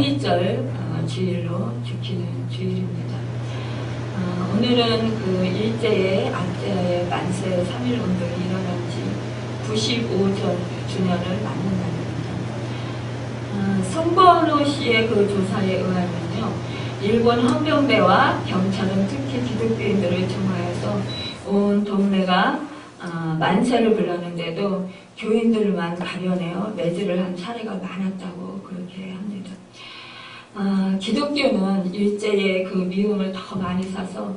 만이절 주일로 지키는 주일입니다. 오늘은 그 일제의 압제의 만세 3.1 운동이 일어난 지 95주년을 맞는 날입니다. 송건호 씨의 그 조사에 의하면요, 일본 헌병대와 경찰은 특히 기독교인들을 청하여서 온 동네가 만세를 불렀는데도 교인들만 가려내어 매질을 한 사례가 많았다고 그렇게 합니다. 기독교는 일제의 그 미움을 더 많이 사서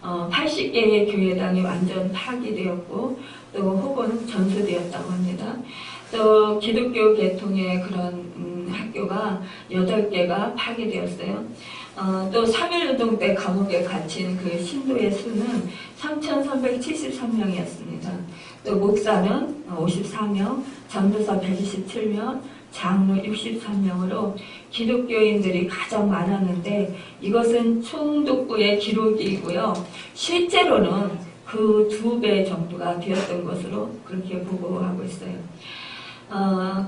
80개의 교회당이 완전 파기되었고 또 혹은 전소되었다고 합니다. 또 기독교 계통의 그런 학교가 8개가 파괴되었어요. 또 3.1운동 때 감옥에 갇힌 그 신도의 수는 3,373명이었습니다. 또 목사는 54명, 전도사 127명, 장로 63명으로 기독교인들이 가장 많았는데 이것은 총독부의 기록이고요. 실제로는 그 2배 정도가 되었던 것으로 그렇게 보고하고 있어요.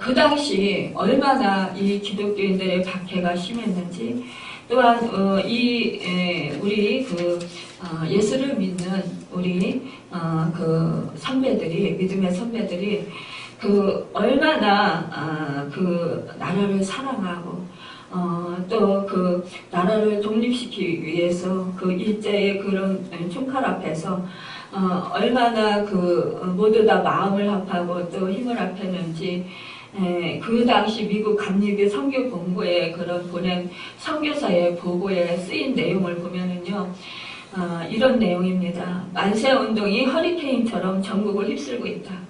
그 당시 얼마나 이 기독교인들의 박해가 심했는지, 또한 우리 그 예수를 믿는 우리 그 선배들이, 믿음의 선배들이 그 얼마나 그 나라를 사랑하고 또 그 나라를 독립시키기 위해서 그 일제의 그런 총칼 앞에서 얼마나 그 모두 다 마음을 합하고 또 힘을 합했는지, 그 당시 미국 감리교 선교 본부에 그런 보낸 선교사의 보고에 쓰인 내용을 보면은요, 이런 내용입니다. 만세 운동이 허리케인처럼 전국을 휩쓸고 있다.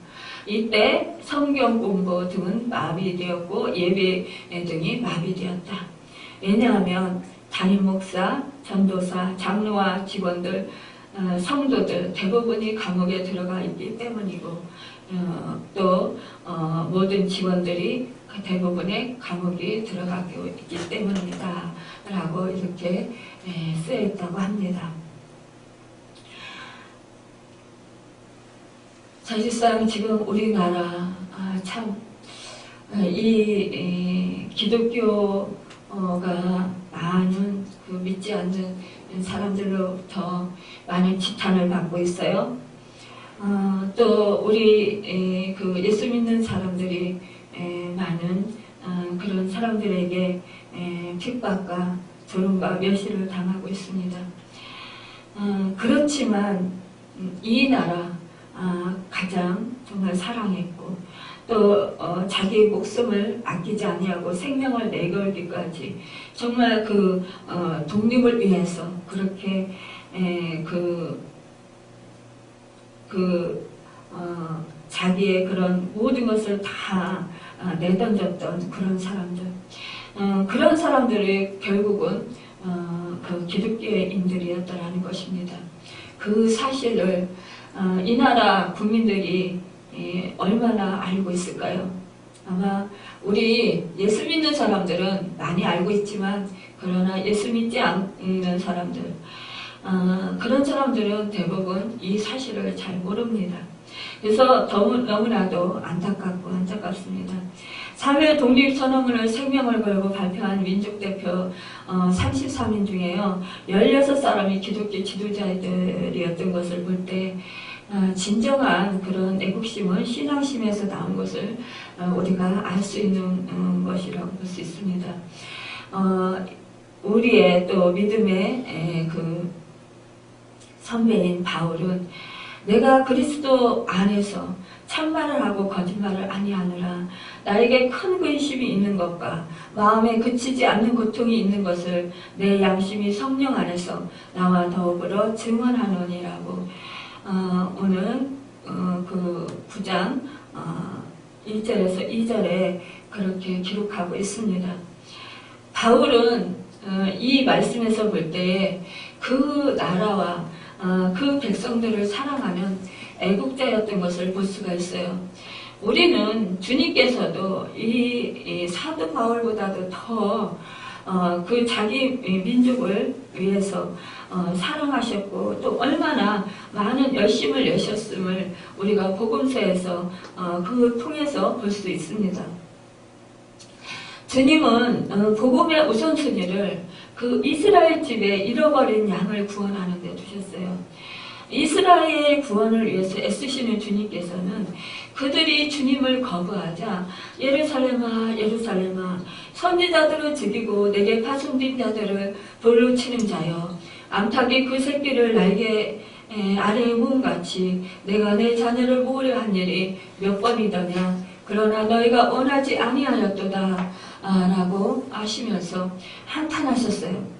이때 성경 공부 등은 마비되었고 예배 등이 마비되었다. 왜냐하면 담임 목사, 전도사, 장로와 직원들, 성도들 대부분이 감옥에 들어가 있기 때문이고, 또 모든 직원들이 대부분의 감옥에 들어가고 있기 때문이다 라고 이렇게 쓰여 있다고 합니다. 사실상 지금 우리나라 참 이 기독교가 많은 그 믿지 않는 사람들로부터 많은 지탄을 받고 있어요. 또 우리 그 예수 믿는 사람들이 많은 그런 사람들에게 핍박과 조롱과 멸시를 당하고 있습니다. 그렇지만 이 나라 가장 정말 사랑했고 또 자기 목숨을 아끼지 아니하고 생명을 내걸기까지 정말 그 독립을 위해서 그렇게 자기의 그런 모든 것을 다 내던졌던 그런 사람들, 그런 사람들이 결국은 그 기독교인들이었다라는 것입니다. 그 사실을 이 나라 국민들이 얼마나 알고 있을까요? 아마 우리 예수 믿는 사람들은 많이 알고 있지만, 그러나 예수 믿지 않는 사람들, 그런 사람들은 대부분 이 사실을 잘 모릅니다. 그래서 너무나도 안타깝습니다. 3.1 독립선언문을 생명을 걸고 발표한 민족대표 33인 중에요, 16사람이 기독교 지도자들이었던 것을 볼 때 진정한 그런 애국심은 신앙심에서 나온 것을 우리가 알 수 있는 것이라고 볼 수 있습니다. 우리의 또 믿음의 그 선배인 바울은 내가 그리스도 안에서 참말을 하고 거짓말을 아니하느라 나에게 큰 근심이 있는 것과 마음에 그치지 않는 고통이 있는 것을 내 양심이 성령 안에서 나와 더불어 증언하노니라고 오늘 그 9장 1절에서 2절에 그렇게 기록하고 있습니다. 바울은 이 말씀에서 볼 때에 그 나라와 그 백성들을 사랑하는 애국자였던 것을 볼 수가 있어요. 우리는 주님께서도 이 사도 바울보다도 더 그 자기 민족을 위해서 사랑하셨고 또 얼마나 많은 열심을 내셨음을 우리가 복음서에서 그 통해서 볼 수 있습니다. 주님은 복음의 우선순위를 그 이스라엘 집에 잃어버린 양을 구원하는 데 두셨어요. 이스라엘 구원을 위해서 애쓰시는 주님께서는 그들이 주님을 거부하자 예루살렘아 예루살렘아 선지자들을 죽이고 내게 파송된 자들을 돌로 치는 자여 암탉이 그 새끼를 날개 아래에 모음같이 내가 내 자녀를 모으려 한 일이 몇 번이더냐 그러나 너희가 원하지 아니하였도다 라고 하시면서 한탄하셨어요.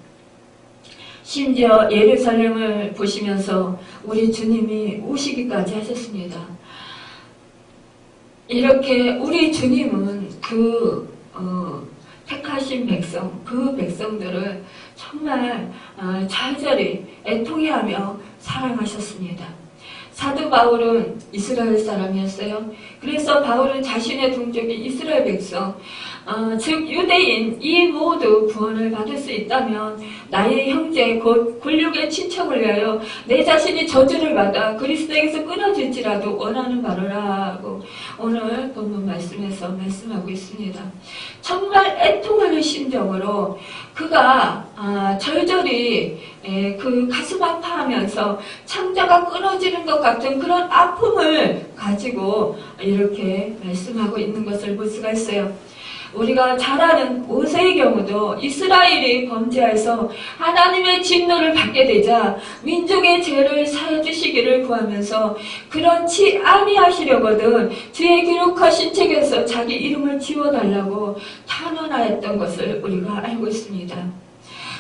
심지어 예루살렘을 보시면서 우리 주님이 우시기까지 하셨습니다. 이렇게 우리 주님은 택하신 백성, 그 백성들을 정말 절절히 애통해하며 사랑하셨습니다. 사도 바울은 이스라엘 사람이었어요. 그래서 바울은 자신의 동족인 이스라엘 백성, 즉 유대인 이 모두 구원을 받을 수 있다면 나의 형제 곧 굴육의 친척을 위하여 내 자신이 저주를 받아 그리스도에게서 끊어질지라도 원하는 바로라고 오늘 본문 말씀에서 말씀하고 있습니다. 정말 애통하는 심정으로 그가 절절히 그 가슴 아파하면서 창자가 끊어지는 것 같은 그런 아픔을 가지고 이렇게 말씀하고 있는 것을 볼 수가 있어요. 우리가 잘 아는 모세의 경우도 이스라엘이 범죄해서 하나님의 진노를 받게 되자 민족의 죄를 사해 주시기를 구하면서 그렇지 아니하시려거든 주의 기록하신 책에서 자기 이름을 지워달라고 탄원하였던 것을 우리가 알고 있습니다.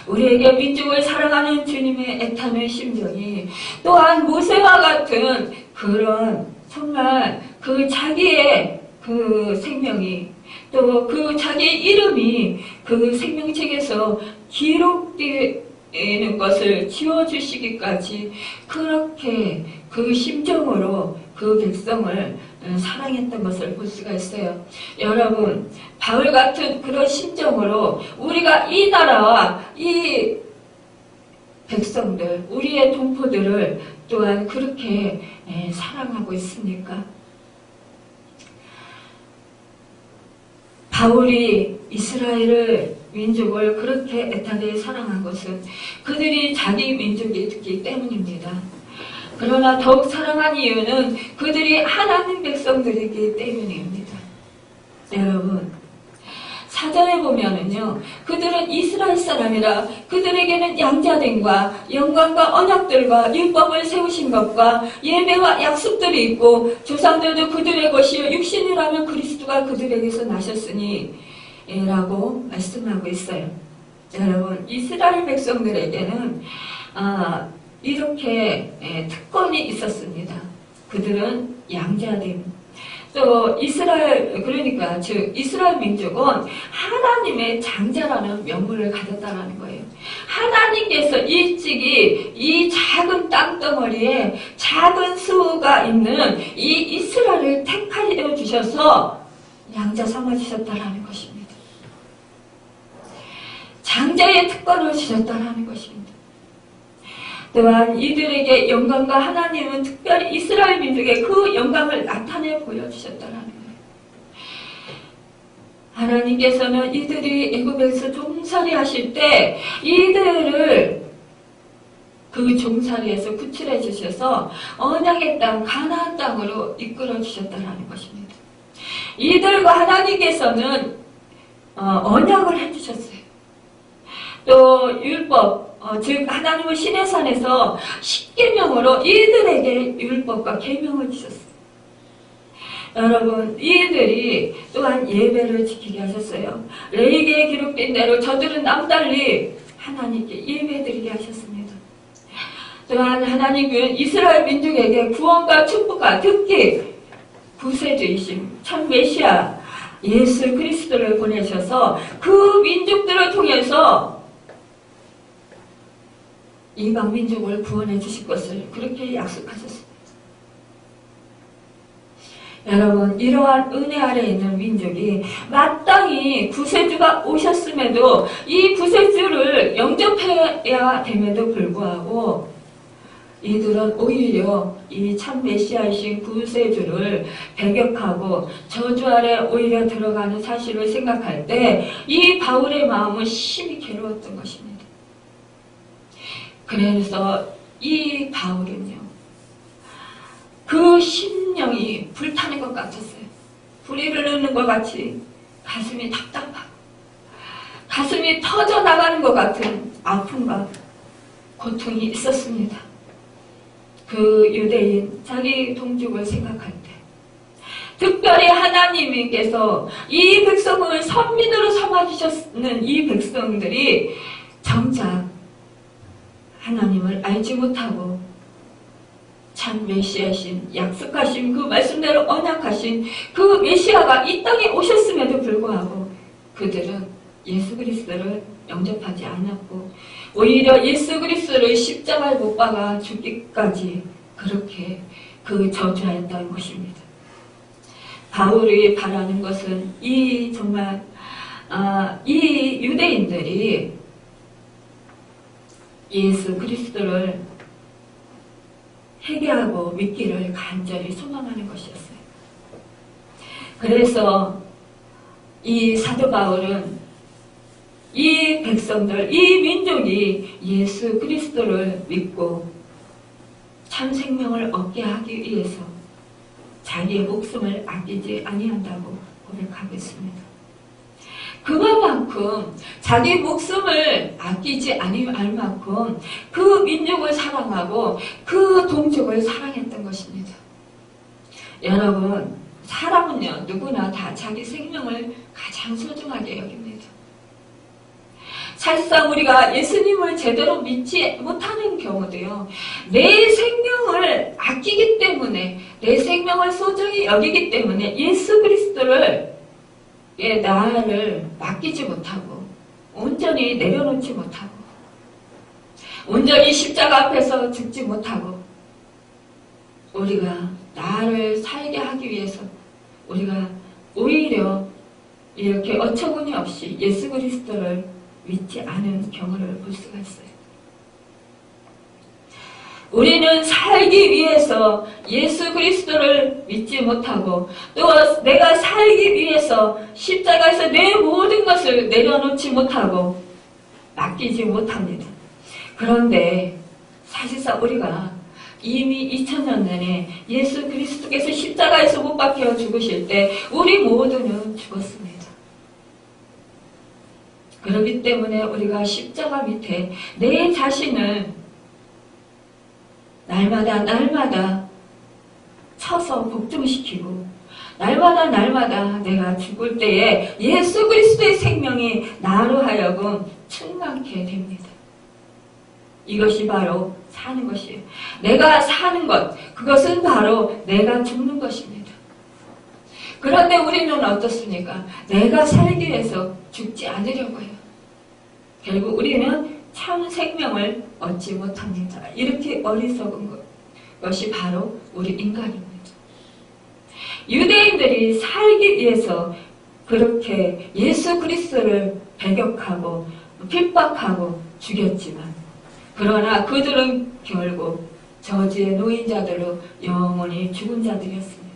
우리에게 민족을 사랑하는 주님의 애타는 심정이 또한 모세와 같은 그런 정말 그 자기의 그 생명이 또 그 자기의 이름이 그 생명책에서 기록되는 것을 지워주시기까지 그렇게 그 심정으로 그 백성을 사랑했던 것을 볼 수가 있어요. 여러분, 바울 같은 그런 심정으로 우리가 이 나라와 이 백성들, 우리의 동포들을 또한 그렇게 사랑하고 있습니까? 바울이 이스라엘을 민족을 그렇게 애타게 사랑한 것은 그들이 자기 민족이기 때문입니다. 그러나 더욱 사랑한 이유는 그들이 하나님 백성들이기 때문입니다. 여러분, 사전에 보면은요, 그들은 이스라엘 사람이라 그들에게는 양자됨과 영광과 언약들과 율법을 세우신 것과 예배와 약속들이 있고 조상들도 그들의 것이요 육신이라면 그리스도가 그들에게서 나셨으니 라고 말씀하고 있어요. 여러분, 이스라엘 백성들에게는 이렇게 특권이 있었습니다. 그들은 양자됨. 또 이스라엘 그러니까 즉 이스라엘 민족은 하나님의 장자라는 명분을 가졌다라는 거예요. 하나님께서 일찍이 이 작은 땅덩어리에 작은 수가 있는 이 이스라엘을 택하여 주셔서 양자 삼아 주셨다라는 것입니다. 장자의 특권을 주셨다라는 것입니다. 또한 이들에게 영광과 하나님은 특별히 이스라엘 민족의 그 영광을 나타내 보여주셨다는 거예요. 하나님께서는 이들이 애굽에서 종살이 하실 때 이들을 그 종살이에서 구출해 주셔서 언약의 땅 가나안 땅으로 이끌어 주셨다는 것입니다. 이들과 하나님께서는 언약을 해주셨어요. 또 율법 즉 하나님은 시내산에서 십계명으로 이들에게 율법과 계명을 주셨어요. 여러분, 이들이 또한 예배를 지키게 하셨어요. 레위기에 기록된 대로 저들은 남달리 하나님께 예배드리게 하셨습니다. 또한 하나님은 이스라엘 민족에게 구원과 축복과 특히 구세주이신 참 메시아 예수 그리스도를 보내셔서 그 민족들을 통해서 이방 민족을 구원해 주실 것을 그렇게 약속하셨습니다. 여러분, 이러한 은혜 아래에 있는 민족이 마땅히 구세주가 오셨음에도 이 구세주를 영접해야 됨에도 불구하고 이들은 오히려 이 참 메시아이신 구세주를 배격하고 저주 아래 오히려 들어가는 사실을 생각할 때 이 바울의 마음은 심히 괴로웠던 것입니다. 그래서 이 바울은요, 그 심령이 불타는 것 같았어요. 불이 흐르는 것 같이 가슴이 답답하고 가슴이 터져나가는 것 같은 아픔과 고통이 있었습니다. 그 유대인 자기 동족을 생각할 때 특별히 하나님께서 이 백성을 선민으로 삼아주셨는 이 백성들이 정작 하나님을 알지 못하고 참 메시아신 약속하신 그 말씀대로 언약하신 그 메시아가 이 땅에 오셨음에도 불구하고 그들은 예수 그리스도를 영접하지 않았고 오히려 예수 그리스도를 십자가에 못 박아 죽기까지 그렇게 그 저주하였다는 것입니다. 바울이 바라는 것은 이 정말 이 유대인들이 예수 그리스도를 회개하고 믿기를 간절히 소망하는 것이었어요. 그래서 이 사도 바울은 이 백성들, 이 민족이 예수 그리스도를 믿고 참 생명을 얻게 하기 위해서 자기의 목숨을 아끼지 아니한다고 고백하겠습니다. 그만큼 자기 목숨을 아끼지 않을 만큼 그 민족을 사랑하고 그 동족을 사랑했던 것입니다. 여러분, 사람은요 누구나 다 자기 생명을 가장 소중하게 여깁니다. 사실상 우리가 예수님을 제대로 믿지 못하는 경우도요, 내 생명을 아끼기 때문에, 내 생명을 소중히 여기기 때문에 예수 그리스도를 나를 맡기지 못하고 온전히 내려놓지 못하고 온전히 십자가 앞에서 죽지 못하고 우리가 나를 살게 하기 위해서 우리가 오히려 이렇게 어처구니 없이 예수 그리스도를 믿지 않은 경우를 볼 수가 있어요. 우리는 살기 위해서 예수 그리스도를 믿지 못하고 또 내가 살기 위해서 십자가에서 내 모든 것을 내려놓지 못하고 맡기지 못합니다. 그런데 사실상 우리가 이미 2000년 전에 예수 그리스도께서 십자가에서 못 박혀 죽으실 때 우리 모두는 죽었습니다. 그렇기 때문에 우리가 십자가 밑에 내 자신을 날마다 쳐서 복종시키고 날마다 내가 죽을 때에 예수 그리스도의 생명이 나로 하여금 충만케 됩니다. 이것이 바로 사는 것이에요. 내가 사는 것, 그것은 바로 내가 죽는 것입니다. 그런데 우리는 어떻습니까? 내가 살기 위해서 죽지 않으려고 해요. 결국 우리는 참 생명을 얻지 못합니다. 이렇게 어리석은 것이 바로 우리 인간입니다. 유대인들이 살기 위해서 그렇게 예수 그리스도를 배격하고 핍박하고 죽였지만 그러나 그들은 결국 저주의 노인자들로 영원히 죽은 자들이었습니다.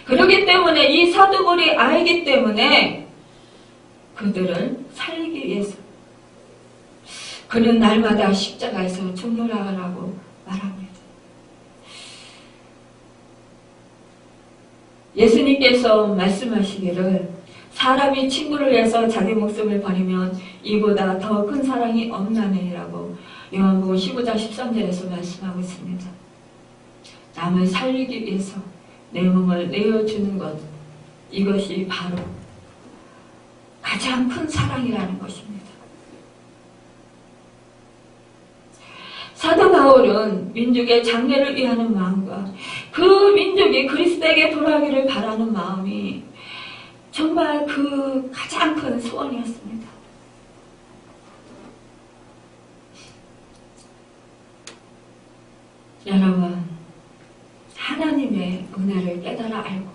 그렇기 때문에 이 사도들이 알기 때문에 그들은 살기 위해서 그는 날마다 십자가에서 죽노라라고 말합니다. 예수님께서 말씀하시기를 사람이 친구를 위해서 자기 목숨을 버리면 이보다 더 큰 사랑이 없나니라고 요한복음 15장 13절에서 말씀하고 있습니다. 남을 살리기 위해서 내 몸을 내어주는 것, 이것이 바로 가장 큰 사랑이라는 것입니다. 사도 바울은 민족의 장래를 위하는 마음과 그 민족이 그리스도에게 돌아가기를 바라는 마음이 정말 그 가장 큰 소원이었습니다. 여러분, 하나님의 은혜를 깨달아 알고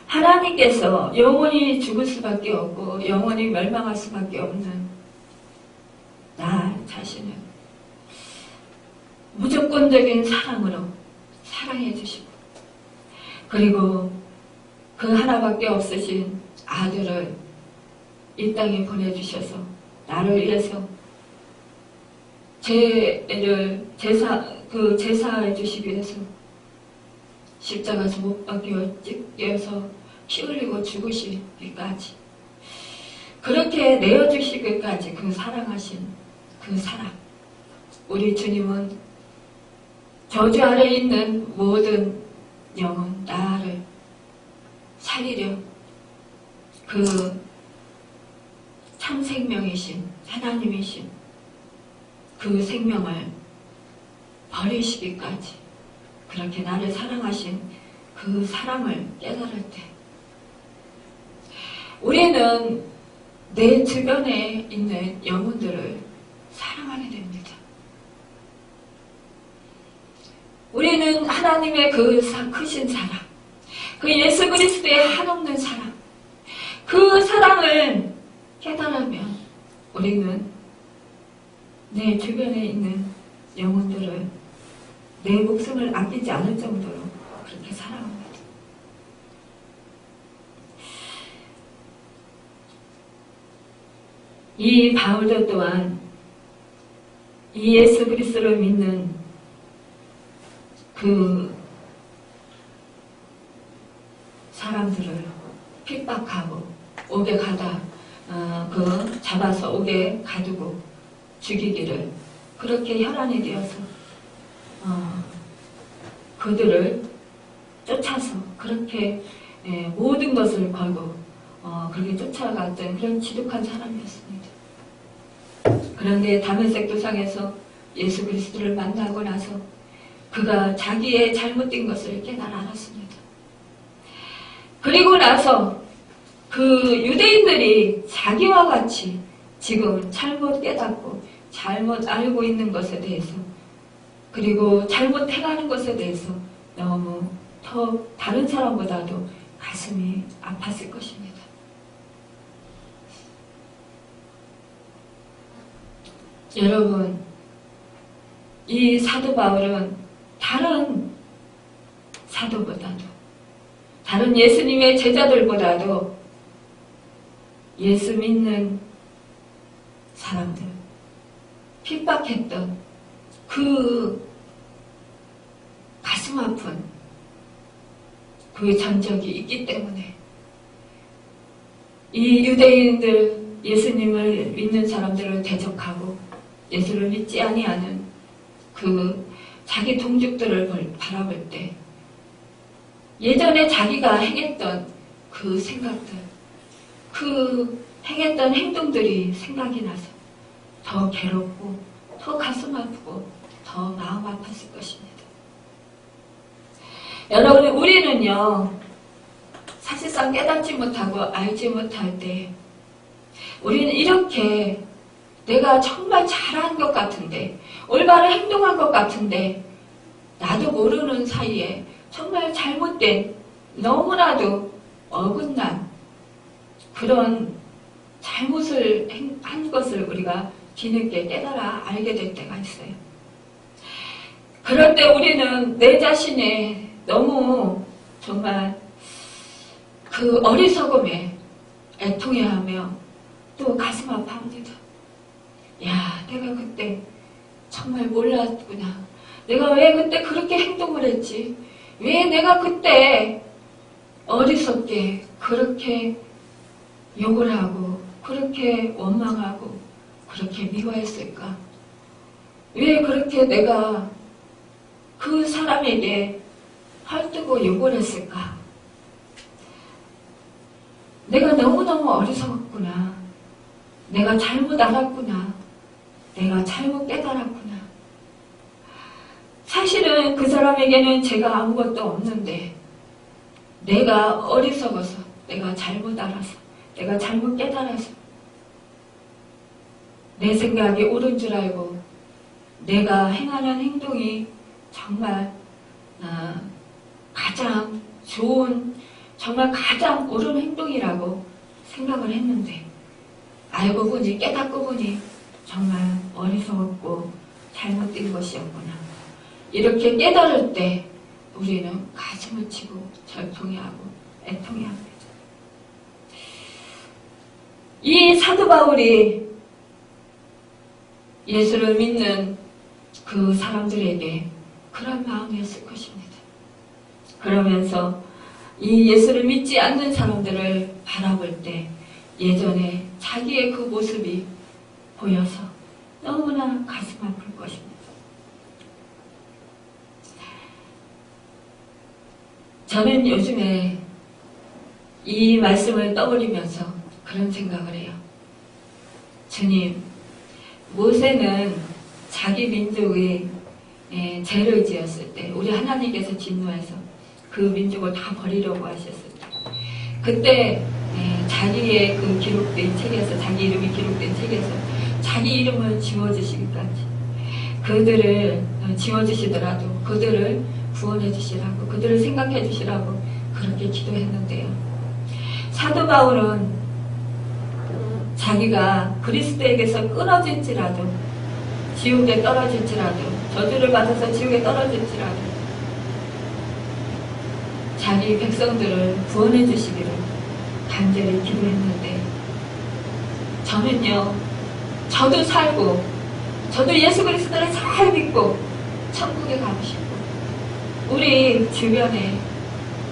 하나님께서 영원히 죽을 수밖에 없고 영원히 멸망할 수밖에 없는 나 자신은 무조건적인 사랑으로 사랑해 주시고, 그리고 그 하나밖에 없으신 아들을 이 땅에 보내주셔서 나를 위해서 죄를 제사해 주시기 위해서 십자가에서 못 박혀 찢겨서 피 흘리고 죽으시기까지, 그렇게 내어주시기까지 그 사랑하신 그 사랑, 우리 주님은 저주 아래 있는 모든 영혼 나를 살리려 그 참 생명이신 하나님이신 그 생명을 버리시기까지 그렇게 나를 사랑하신 그 사랑을 깨달을 때 우리는 내 주변에 있는 영혼들을 사랑하게 됩니다. 우리는 하나님의 그 크신 사랑, 그 예수 그리스도의 한없는 사랑, 그 사랑을 깨달으면 우리는 내 주변에 있는 영혼들을 내 목숨을 아끼지 않을 정도로 그렇게 사랑합니다. 이 바울도 또한 이 예수 그리스도를 믿는 그 사람들을 핍박하고 옥에 잡아서 옥에 가두고 죽이기를 그렇게 혈안이 되어서 그들을 쫓아서 그렇게 모든 것을 걸고 그렇게 쫓아갔던 그런 지독한 사람이었습니다. 그런데 다메섹 도상에서 예수 그리스도를 만나고 나서 그가 자기의 잘못된 것을 깨달아 알았습니다. 그리고 나서 그 유대인들이 자기와 같이 지금 잘못 깨닫고 잘못 알고 있는 것에 대해서, 그리고 잘못 행하는 것에 대해서 너무 더 다른 사람보다도 가슴이 아팠을 것입니다. 여러분, 이 사도 바울은 다른 사도보다도, 다른 예수님의 제자들보다도 예수 믿는 사람들, 핍박했던 그 가슴 아픈 그 전적이 있기 때문에 이 유대인들, 예수님을 믿는 사람들을 대적하고 예수를 믿지 아니하는 그 자기 동족들을 바라볼 때 예전에 자기가 행했던 그 생각들, 그 행했던 행동들이 생각이 나서 더 괴롭고 더 가슴 아프고 더 마음 아팠을 것입니다. 여러분, 우리는요 사실상 깨닫지 못하고 알지 못할 때 우리는 이렇게 내가 정말 잘한 것 같은데, 올바른 행동한 것 같은데 나도 모르는 사이에 정말 잘못된, 너무나도 어긋난 그런 잘못을 한 것을 우리가 뒤늦게 깨달아 알게 될 때가 있어요. 그럴 때 우리는 내 자신의 너무 정말 그 어리석음에 애통해하며 또 가슴 아파합니다. 야, 내가 그때 정말 몰랐구나. 내가 왜 그때 그렇게 행동을 했지? 왜 내가 그때 어리석게 그렇게 욕을 하고 그렇게 원망하고 그렇게 미워했을까? 왜 그렇게 내가 그 사람에게 헐뜯고 욕을 했을까? 내가 너무너무 어리석었구나. 내가 잘못 알았구나. 내가 잘못 깨달았구나. 사실은 그 사람에게는 제가 아무것도 없는데 내가 어리석어서, 내가 잘못 알아서, 내가 잘못 깨달아서 내 생각이 옳은 줄 알고 내가 행하는 행동이 정말 가장 좋은, 정말 가장 옳은 행동이라고 생각을 했는데 알고 보니, 깨닫고 보니 정말 어리석었고 잘못된 것이었구나. 이렇게 깨달을 때 우리는 가슴을 치고 절통해하고 애통해합니다. 이 사도 바울이 예수를 믿는 그 사람들에게 그런 마음이었을 것입니다. 그러면서 이 예수를 믿지 않는 사람들을 바라볼 때 예전에 자기의 그 모습이 보여서 너무나 가슴 아플 것입니다. 저는 요즘에 이 말씀을 떠올리면서 그런 생각을 해요. 주님, 모세는 자기 민족의 죄를 지었을 때, 우리 하나님께서 진노해서 그 민족을 다 버리려고 하셨을 때, 그때 자기의 그 기록된 책에서, 자기 이름이 기록된 책에서 자기 이름을 지워주시기까지, 그들을 지워주시더라도 그들을 구원해 주시라고, 그들을 생각해 주시라고 그렇게 기도했는데요. 사도 바울은 자기가 그리스도에게서 끊어질지라도, 지옥에 떨어질지라도, 저주를 받아서 지옥에 떨어질지라도 자기 백성들을 구원해 주시기를 간절히 기도했는데, 저는요, 저도 살고 저도 예수 그리스도를 잘 믿고 천국에 가고 싶고, 우리 주변에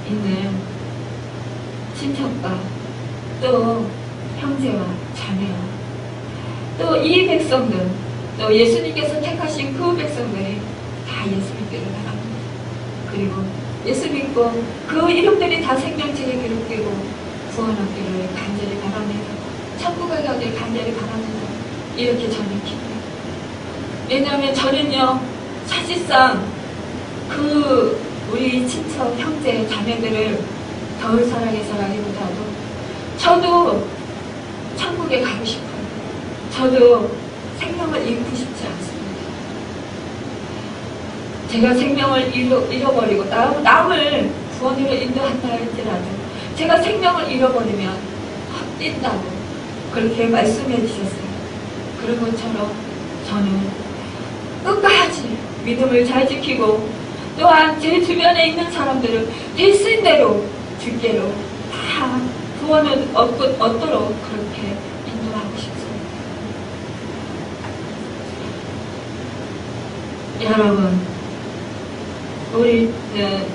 있는 친척과 또 형제와 자매와 또 이 백성들, 또 예수님께서 택하신 그 백성들이 다 예수 믿기를 바랍니다. 그리고 예수 믿고 그 이름들이 다 생명책에 기록되고 구원하기를 간절히 바랍니다. 천국에 가길 간절히 바랍니다. 이렇게 저는 기도해요. 왜냐하면 저는요, 사실상 그 우리 친척, 형제, 자매들을 덜 사랑해서라기보다도 저도 천국에 가고 싶어요. 저도 생명을 잃고 싶지 않습니다. 제가 생명을 잃어버리고 남을 구원으로 인도한다 할지라도 제가 생명을 잃어버리면 헛뛴다고 그렇게 말씀해 주셨어요. 그런 것처럼 저는 끝까지 믿음을 잘 지키고, 또한 제 주변에 있는 사람들을 되신 대로 주께로 다 구원을 얻도록 그렇게 인도하고 싶습니다. 여러분, 우리는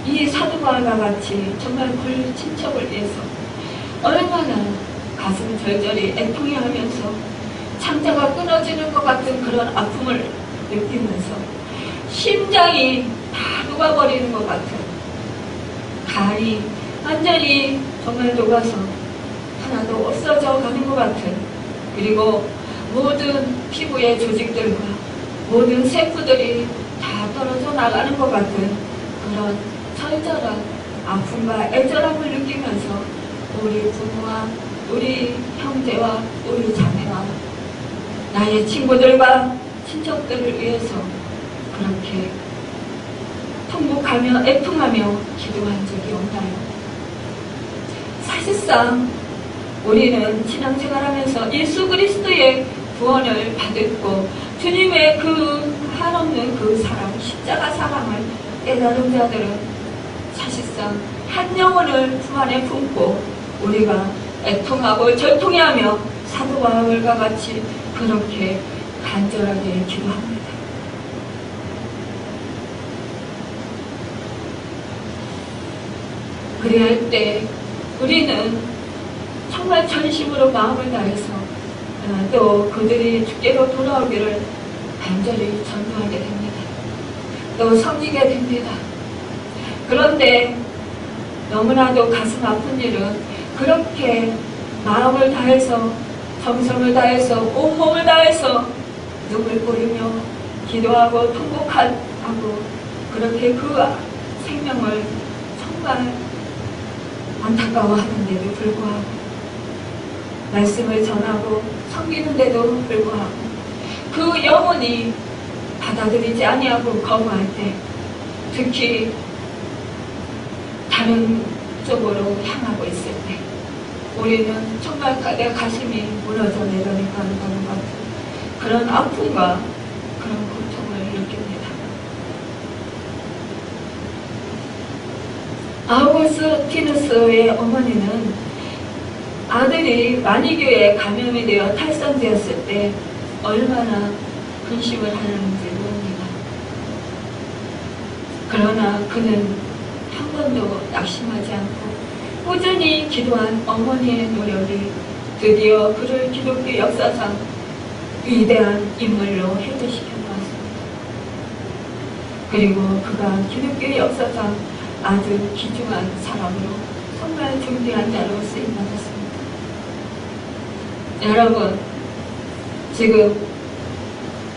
이 사도 바울과 같이 정말 그 친척을 위해서 얼마나 가슴 절절히 애통해하면서 창자가 끊어지는 것 같은 그런 아픔을 느끼면서 심장이 다 녹아버리는 것 같은, 간이 완전히 정말 녹아서 하나도 없어져 가는 것 같은, 그리고 모든 피부의 조직들과 모든 세포들이 다 떨어져 나가는 것 같은 그런 절절한 아픔과 애절함을 느끼면서 우리 부모와 우리 형제와 우리 자매와 나의 친구들과 친척들을 위해서 그렇게 통곡하며 애통하며 기도한 적이 없나요? 사실상 우리는 신앙생활하면서 예수 그리스도의 구원을 받았고 주님의 그 한없는 그 사랑, 십자가 사랑을 깨달은 자들은 사실상 한 영혼을 품 안에 품고 우리가 애통하고 절통해하며 사도 바울과 같이 그렇게 간절하게 기도합니다. 그래야 때 우리는 정말 전심으로 마음을 다해서 또 그들이 주께로 돌아오기를 간절히 전도하게 됩니다. 또 섬기게 됩니다. 그런데 너무나도 가슴 아픈 일은 그렇게 마음을 다해서 정성을 다해서 온몸을 다해서 눈물 뿌리며 기도하고 통곡하고 그렇게 그 생명을 정말 안타까워하는데도 불구하고 말씀을 전하고 섬기는데도 불구하고 그 영혼이 받아들이지 아니하고 거부할 때, 특히 다른 쪽으로 향하고 있을 때 우리는 정말 내 가슴이 무너져 내려가는 것 같은 그런 아픔과 그런 고통을 느낍니다. 아우구스티누스의 어머니는 아들이 마니교에 감염이 되어 탈선되었을 때 얼마나 근심을 하는지 모릅니다. 그러나 그는 한 번도 낙심하지 않고 꾸준히 기도한 어머니의 노력이 드디어 그를 기독교 역사상 위대한 인물로 해제시켜 놓았습니다. 그리고 그가 기독교 역사상 아주 귀중한 사람으로 정말 존귀한 자로 쓰임받았습니다. 여러분, 지금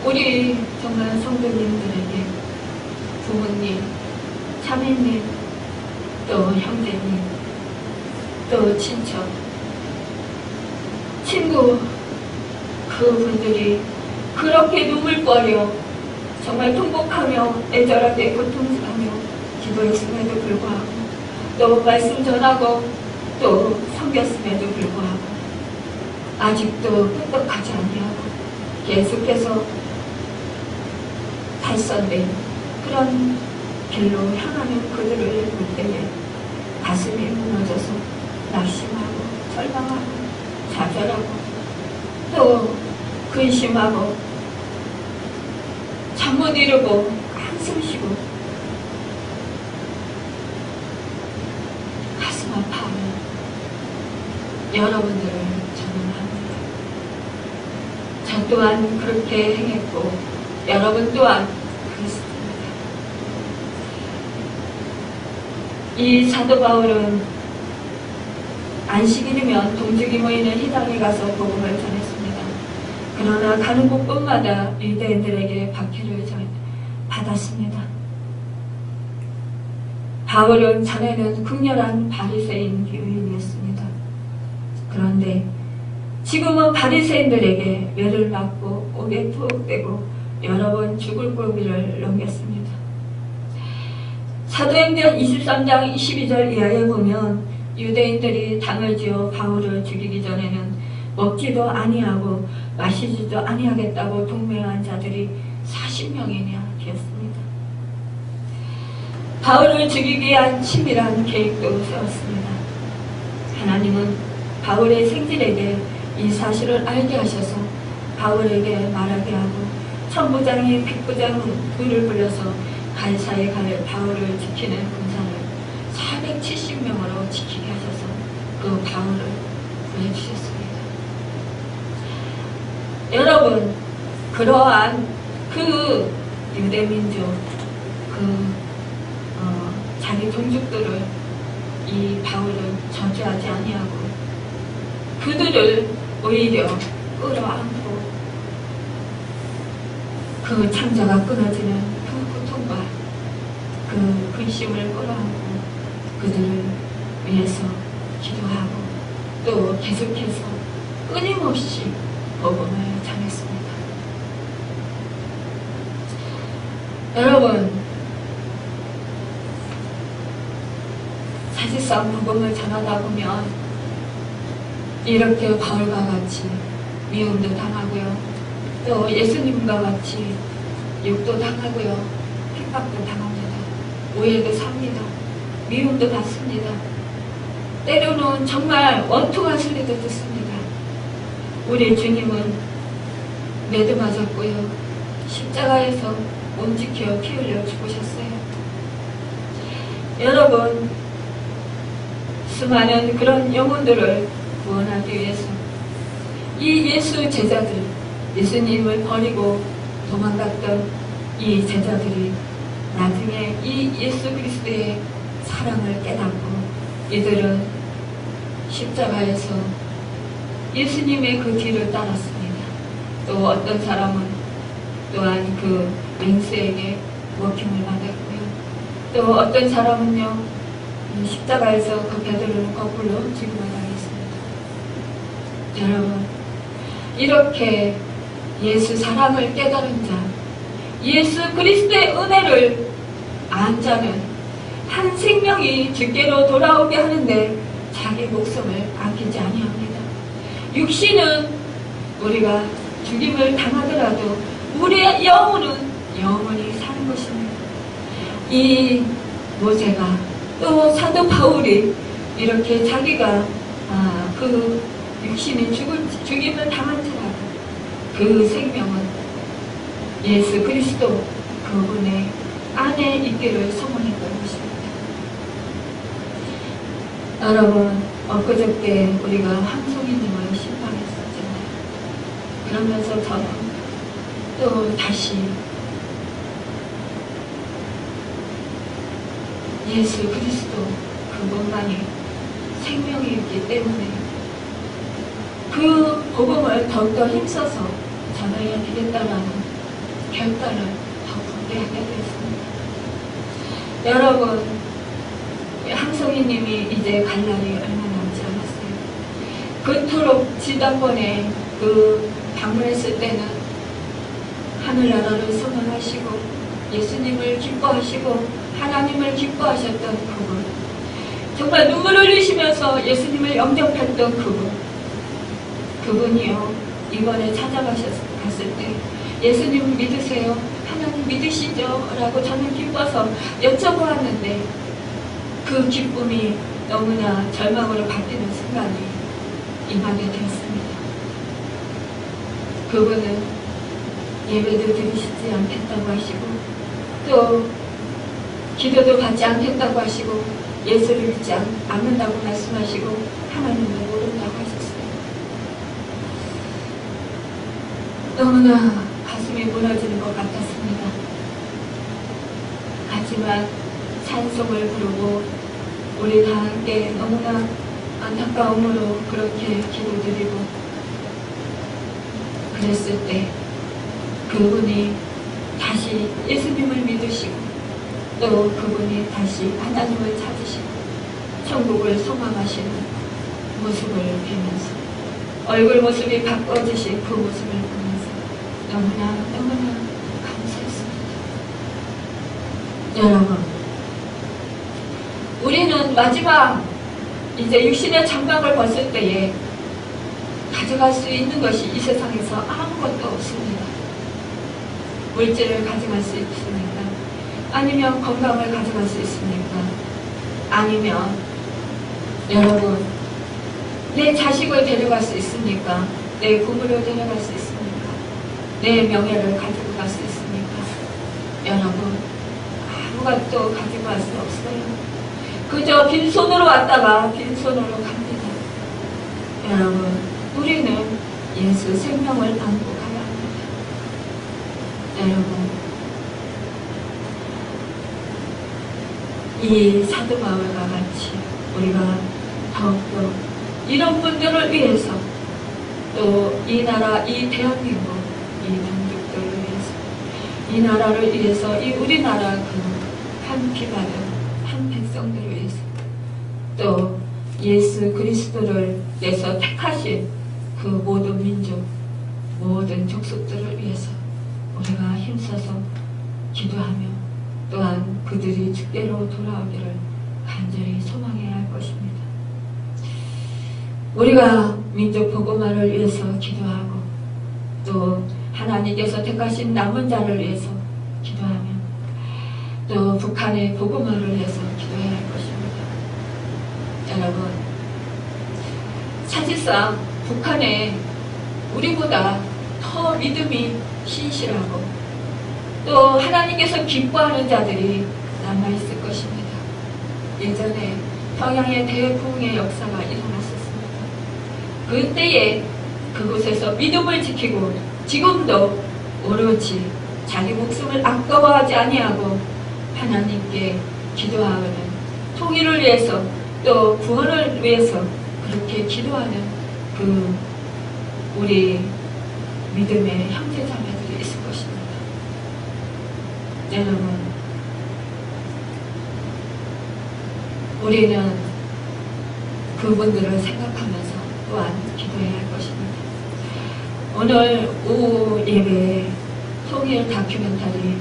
우리 정말 성도님들에게 부모님, 자매님, 또 형제님, 또 친척, 친구, 그분들이 그렇게 눈물거려 정말 통곡하며 애절하게 고통하며 기도했음에도 불구하고 또 말씀 전하고 또 섬겼음에도 불구하고 아직도 끄떡하지 아니하고 계속해서 탈선된 그런 길로 향하는 그들을 볼 때에 가슴이 무너져서 낙심하고 절망하고 좌절하고 또 근심하고 잠 못 이루고 한숨 쉬고 가슴 아파하는 여러분들을 저는 합니다. 저 또한 그렇게 행했고 여러분 또한 그렇습니다. 이 사도 바울은 안식일이면 동족이 모이는 희당에 가서 복음을 전했습니다. 그러나 가는 곳곳마다 유대인들에게 박해를 받았습니다. 바울은 전에는 극렬한 바리새인 교인이었습니다. 그런데 지금은 바리새인들에게 매를 맞고 옥에 투옥되고 여러 번 죽을 고비를 넘겼습니다. 사도행전 23장 22절 이하에 보면 유대인들이 당을 지어 바울을 죽이기 전에는 먹지도 아니하고 마시지도 아니하겠다고 동맹한 자들이 40명이나 되었습니다. 바울을 죽이기 위한 치밀한 계획도 세웠습니다. 하나님은 바울의 생질에게 이 사실을 알게 하셔서 바울에게 말하게 하고 천부장이 백부장 둘을 불러서 갈사에 갈 바울을 지키는 군사를 470명으로 지키게 하셔서 그 바울을 구해주셨습니다. 여러분, 그러한 그 유대민족, 자기 동족들을 이 바울은 저주하지 아니하고 그들을 오히려 끌어안고 그 창자가 끊어지는 그 고통과 그 근심을 끌어안고 그들을 위해서 기도하고 또 계속해서 끊임없이 복음을 전했습니다. 여러분, 사실상 복음을 전하다 보면 이렇게 바울과 같이 미움도 당하고요, 또 예수님과 같이 욕도 당하고요, 핍박도 당합니다. 오해도 삽니다. 미움도 받습니다. 때로는 정말 원통한 소리도 듣습니다. 우리 주님은 매도 맞았고요, 십자가에서 몸지켜 피 흘려 죽으셨어요. 여러분, 수많은 그런 영혼들을 구원하기 위해서 이 예수 제자들, 예수님을 버리고 도망갔던 이 제자들이 나중에 이 예수 그리스도의 사랑을 깨닫고 이들은 십자가에서 예수님의 그 뒤를 따랐습니다. 또 어떤 사람은 또한 그 맹수에게 먹힘을 받았고요. 또 어떤 사람은요, 십자가에서 그 베드로를 거꾸로 죽임을 당했습니다. 여러분, 이렇게 예수 사랑을 깨달은 자, 예수 그리스도의 은혜를 안 자는 한 생명이 주께로 돌아오게 하는데 자기 목숨을 아끼지 아니합니다. 육신은 우리가 죽임을 당하더라도 우리의 영혼은 영원히 사는 것입니다. 이 모세가 또 사도 바울이 이렇게 자기가 그 육신이 죽임을 당할지라도 그 생명은 예수 그리스도 그분의 안에 있기를 소망했던 것입니다. 여러분, 엊그저께 우리가 함송이님을 신방했었잖아요. 그러면서 저는 또 다시 예수 그리스도 그분만이 생명이 있기 때문에 그 복음을 더욱더 힘써서 전해야 되겠다라는 결단을 더 굳게 하게 되었습니다. 여러분, 함성희님이 이제 갈 날이 얼마 남지 않았어요. 그토록 지난번에 그 방문했을 때는 하늘나라를 소망하시고 예수님을 기뻐하시고 하나님을 기뻐하셨던 그분, 정말 눈물 흘리시면서 예수님을 영접했던 그분이요, 이번에 찾아갔을 때 예수님 믿으세요? 하나님 믿으시죠? 라고 저는 기뻐서 여쭤보았는데 그 기쁨이 너무나 절망으로 바뀌는 순간이 임하게 되었습니다. 그분은 예배도 드리시지 않겠다고 하시고 또 기도도 받지 않겠다고 하시고 예수를 믿지 않는다고 말씀하시고 하나님을 모른다고 하셨어요. 너무나 가슴이 무너지는 것 같았습니다. 하지만 찬송을 부르고 우리 다 함께 너무나 안타까움으로 그렇게 기도드리고 그랬을 때 그분이 다시 예수님을 믿으시고 또 그분이 다시 하나님을 찾으시고 천국을 소망하시는 모습을 보면서 얼굴 모습이 바꿔지신 그 모습을 보면서 너무나 감사했습니다. 여러분, 우리는 마지막 이제 육신의 장막을 벗을 때에 가져갈 수 있는 것이 이 세상에서 아무것도 없습니다. 물질을 가져갈 수 있습니까? 아니면 건강을 가져갈 수 있습니까? 아니면 여러분, 내 자식을 데려갈 수 있습니까? 내 부모를 데려갈 수 있습니까? 내 명예를 가지고 갈 수 있습니까? 여러분, 아무것도 가지고 갈 수 없어요. 그저 빈손으로 왔다가 빈손으로 갑니다. 여러분, 우리는 예수 생명을 안고 가야 합니다. 여러분, 이 사도 바울과 같이 우리가 더욱더 이런 분들을 위해서 또 이 나라, 이 대한민국, 이 민족들을 위해서 이 나라를 위해서 이 우리나라 그 한 피바른 한 백성들을 위해서 또 예수 그리스도를 위해서 택하신 그 모든 민족, 모든 족속들을 위해서 우리가 힘써서 기도하며 또한 그들이 주께로 돌아오기를 간절히 소망해야 할 것입니다. 우리가 민족 복음화를 위해서 기도하고 또 하나님께서 택하신 남은 자를 위해서 기도하며 또 북한의 복음화를 위해서 기도해야 할 것입니다. 여러분, 사실상 북한에 우리보다 더 믿음이 신실하고 또 하나님께서 기뻐하는 자들이 남아있을 것입니다. 예전에 평양의 대부흥의 역사가 일어났었습니다. 그때에 그곳에서 믿음을 지키고 지금도 오로지 자기 목숨을 아까워하지 아니하고 하나님께 기도하는 통일을 위해서 또 구원을 위해서 그렇게 기도하는 그 우리 믿음의 형제자매들이 있을 것입니다. 여러분, 우리는 그분들을 생각하면서 또한 기도해야 할 것입니다. 오늘 오후 예배에 통일 다큐멘터리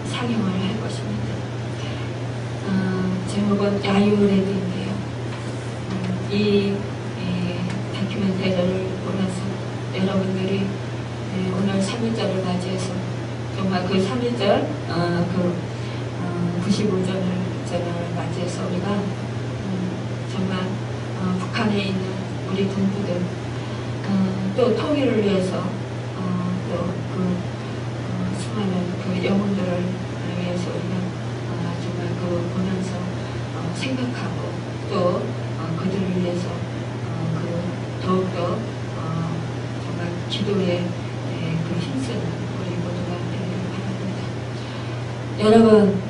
상영을 할 것입니다. 제목은 야유레드인데요. 이 다큐멘터리를 보면서 여러분들이 오늘 3.1절을 맞이해서 정말 그 3.1절 95절을 국제전을 맞이해서 우리가 정말 북한에 있는 우리 동포들 또 통일을 위해서 또 그 수많은 그 영혼들을 위해서 우리가 정말 그 보면서 생각하고 또 그들을 위해서 더욱더 정말 기도에 그 힘쓰는 우리 모두가 되기를 바랍니다. 여러분,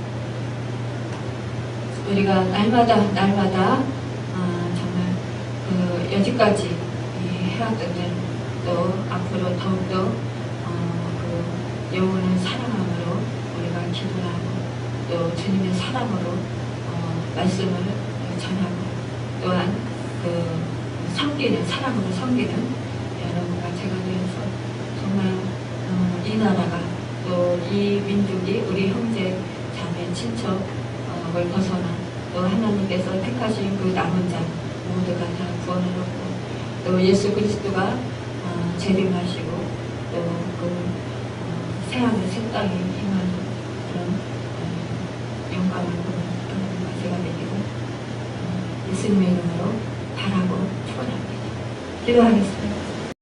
우리가 날마다 정말 그 여지까지 해왔던 일, 또 앞으로 더욱더 그 영혼을 사랑함으로 우리가 기도하고 또 주님의 사랑으로 말씀을 전하고 또한 그 사랑으로 섬기는 여러분과 제가 되어서 정말 이 나라가 또 이 민족이 우리 형제 자매 친척을 벗어나 또 하나님께서 택하신 그 남은 자 모두가 다 구원을 얻고 또 예수 그리스도가 재림하시고 또 그 새하늘 새 땅에 임하는 그런 영광을 보는 여러분과 제가 되기를 예수님의 이름으로 바라고 축원합니다. 기도하겠습니다.